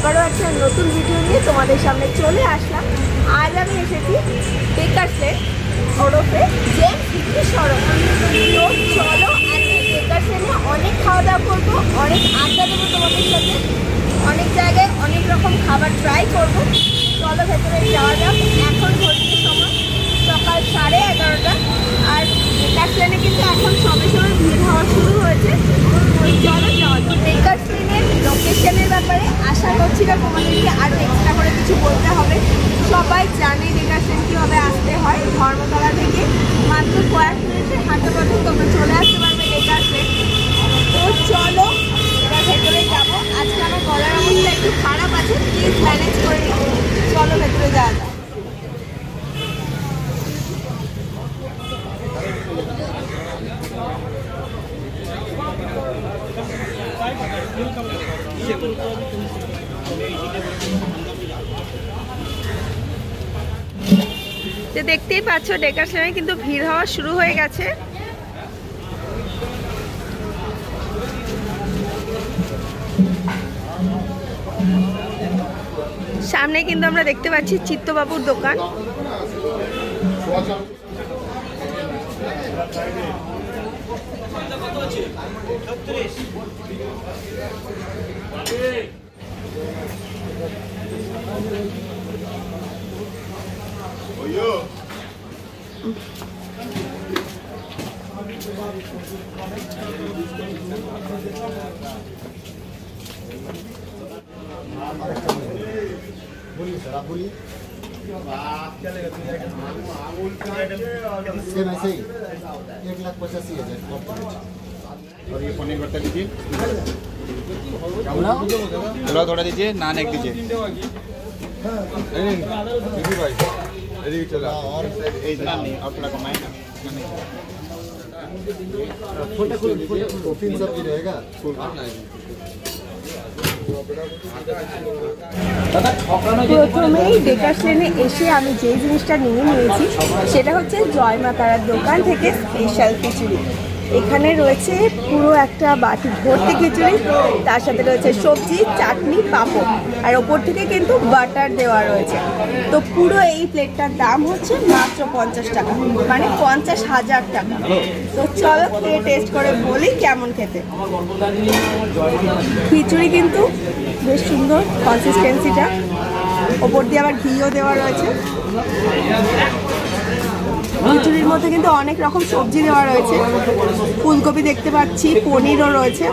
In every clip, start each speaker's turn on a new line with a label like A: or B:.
A: আবারও একটা নতুন ভিডিও নিয়ে তোমাদের সামনে চলে আসলাম। আজ আমি এসেছি বেকারস লেন ওরফে জেমস ভিত্তি সড়ক। তো চলো আজকে বেকারস লেনে অনেক খাওয়া দাওয়া করবো, অনেক আড্ডা দেবো তোমাদের সাথে, অনেক জায়গায় অনেক রকম খাবার ট্রাই করবো। চলো ভেতরে যাওয়া যাক। এখন ঘড়িতে সময় সকাল 11:30 আর বেকারস লেনে কিন্তু এখন সবে সবে ভিড় হওয়া শুরু হয়েছে। চলো যাওয়া যাক। বেকারস লেনের লোকেশনের ব্যাপারে আশা করছি না তোমাদেরকে আরও এক্সট্রা করে কিছু বলতে হবে। সবাই জানে বেকারস লেন কীভাবে আসতে হয়। ধর্মতলা থেকে মাত্র কয়েক মিনিটের হাঁটা পথে তোমরা চলে আসতে পারবে বেকারস লেন। তো চলো এবার ভেতরে যাবো। আজকে আমার গলার অবস্থা একটু খারাপ আছে, প্লিজ ম্যানেজ করে নিও। চলো ভেতরে যাওয়া যাক। তো দেখতেই পাচ্ছ বেকারস লেনে কিন্তু ভিড় হওয়া শুরু হয়ে গেছে। সামনে কিন্তু আমরা দেখতে পাচ্ছি চিত্তবাবুর দোকান।
B: बोलिए सर, आप बोलिए। सेम ऐसे ही 1,85,000
C: और ये पनीर बटर दीजिए, पुलाव थोड़ा दीजिए, नान एक दीजिए। और इतना नहीं, और थोड़ा कमाए ना।
B: तीन सब्जी रहेगा।
A: প্রথমেই বেকারস লেনে এসে আমি যে জিনিসটা নিয়ে নিয়েছি সেটা হচ্ছে জয় মা তারার দোকান থেকে স্পেশাল খিচুড়ি। এখানে রয়েছে পুরো একটা বাটি ভর্তি খিচুড়ি, তার সাথে রয়েছে সবজি, চাটনি, পাঁপড়, আর ওপর থেকে কিন্তু বাটার দেওয়া রয়েছে। তো পুরো এই প্লেটটার দাম হচ্ছে মাত্র 50 টাকা, মানে 50,000 টাকা। তো চলো খেয়ে টেস্ট করে বলি কেমন খেতে। খিচুড়ি কিন্তু বেশ সুন্দর কনসিস্টেন্সিটা, ওপর দিয়ে আবার ঘিও দেওয়া রয়েছে। খিচুড়ির মধ্যে কিন্তু অনেক রকম সবজি দেওয়া রয়েছে, ফুলকপি দেখতে পাচ্ছি, পনিরও রয়েছে।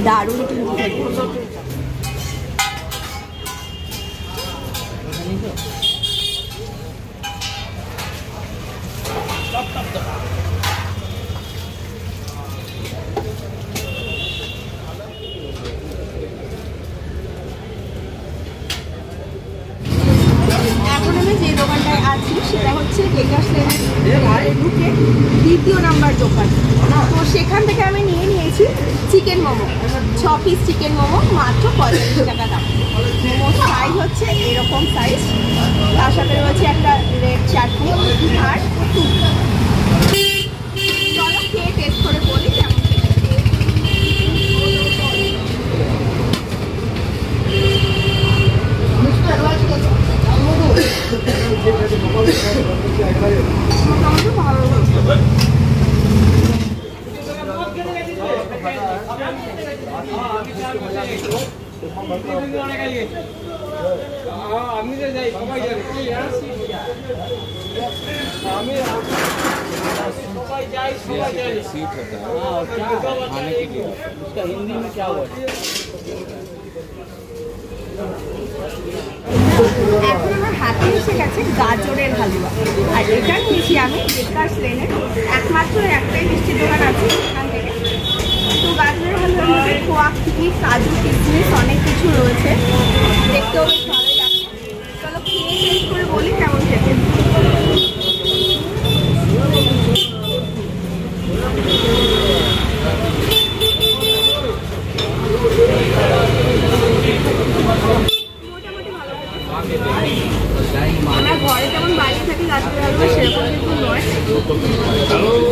A: দারুণ কিন্তু এখন আমি যে দোকানটায় আছি সেটা হচ্ছে বেকারস লেনের ঢুকে 2য় নাম্বার দোকান। তো সেখান থেকে আমি নিয়ে নিয়েছি chicken momo, 6 piece chicken momo, মাত্র 45 টাকা দাম। মোমো সাইজ হচ্ছে এরকম সাইজ, তার সাথে রয়েছে একটা রেড চাটনি আর স্যুপ। চলো খেয়ে টেস্ট করে বলি কেমন।
D: আমি যাই সবাই যাবে, আমি सफाई जाए सीट होता है खाने के लिए, उसका हिंदी में क्या हुआ?
A: এখন আমার হাতে এসে গেছে গাজরের হালুয়া, আর এটা নিয়েছি আমি বেকারস লেনের একমাত্র একটাই মিষ্টির দোকান আছে এখান থেকে। তো গাজরের হালুয়ার মধ্যে খোয়া ক্ষীর, কাজু, কিশমিশ অনেক কিছু রয়েছে, দেখতেও বেশ ভালোই লাগছে। চলো খেয়ে টেস্ট করে বলি কেমন খেতে। ঘরে যেমন বানিয়ে থাকি গাজরের হালুয়া সেরকম কিন্তু নয়।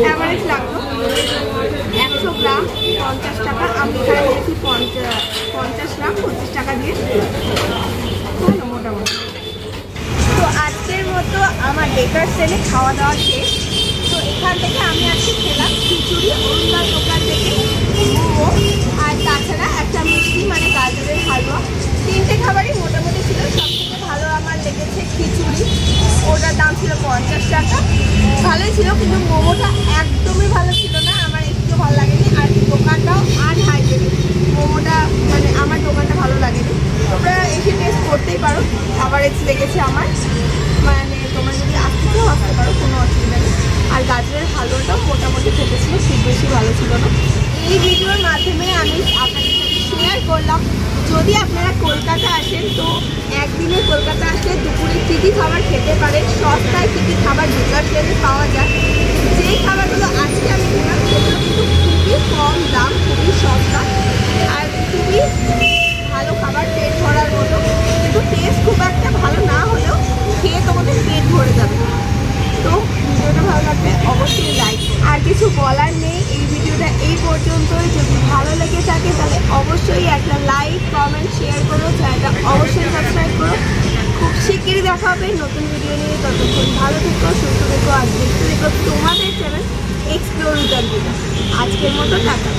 A: অ্যাভারেজ লাগলো 100 গ্রাম 50 টাকা, আমি এখানে নিয়েছি 50 গ্রাম 25 টাকা দিয়ে, ভালো মোটামুটি। তো আজকের মতো আমার বেকারস লেনে খাওয়া দাওয়া শেষ। তো এখান থেকে আমি আজকে খেলাম খিচুড়ি, অরুণদার দোকান থেকে মোমো, আর তাছাড়া একটা মিষ্টি মানে গাজরের হালুয়া। 3টে খাবারই মোটামুটি ছিল। সবথেকে ভালো আমার লেগেছে খিচুড়ি, ওটার দাম ছিল 50 টাকা, ভালোই ছিল, কিন্তু মোমোটা একদমই ভালো ছিল না, আমার একটু ভালো লাগেনি। আর দোকানটাও আনহাইজেনিক, মোমোটা মানে আমার দোকানটা ভালো লাগেনি। তোমরা এসে টেস্ট করতেই পারো, অ্যাভারেজ লেগেছে আমার, মানে তোমরা যদি আসতে চাও আসতে পারো, কোনো অসুবিধা নেই। আর গাজরের হালুয়াটাও মোটামুটি খেতেছিল, খুব বেশি ভালো ছিল না। এই ভিডিওর মাধ্যমে আমি আপনাদের সাথে শেয়ার করলাম, যদি আপনারা কলকাতা আসেন তো একদিনে কলকাতা আসলে দুপুরে কী কী খাবার খেতে পারেন, সস্তায় কী কী খাবার বেকারস লেনে পাওয়া যায়। যেই খাবারগুলো আজকে আমি খেলাম সেগুলো কিন্তু খুবই কম দাম, খুবই সস্তা, আর খুবই ভালো খাবার, পেট ভরার মতো। কিন্তু টেস্ট খুব একটা ভালো না হলেও খেয়ে তোমাদের পেট ভরে যাবে। তো ভিডিওটা ভালো লাগবে অবশ্যই লাইক। আর কিছু বলার নেই, এই ভিডিওটা এই পর্যন্তই। যদি ভালো লেগে থাকে তাহলে অবশ্যই একটা লাইক, কমেন্ট, শেয়ার করো, চ্যানেলটা অবশ্যই সাবস্ক্রাইব করো। খুব শিগগিরই দেখা হবে নতুন ভিডিও নিয়ে। ততক্ষণ ভালো থেকো, সুস্থ থেকো, আর দেখতে থেকো তোমাদের চ্যানেল এক্সপ্লোর উইথ অর্পিতা। আজকের মতো টাটা।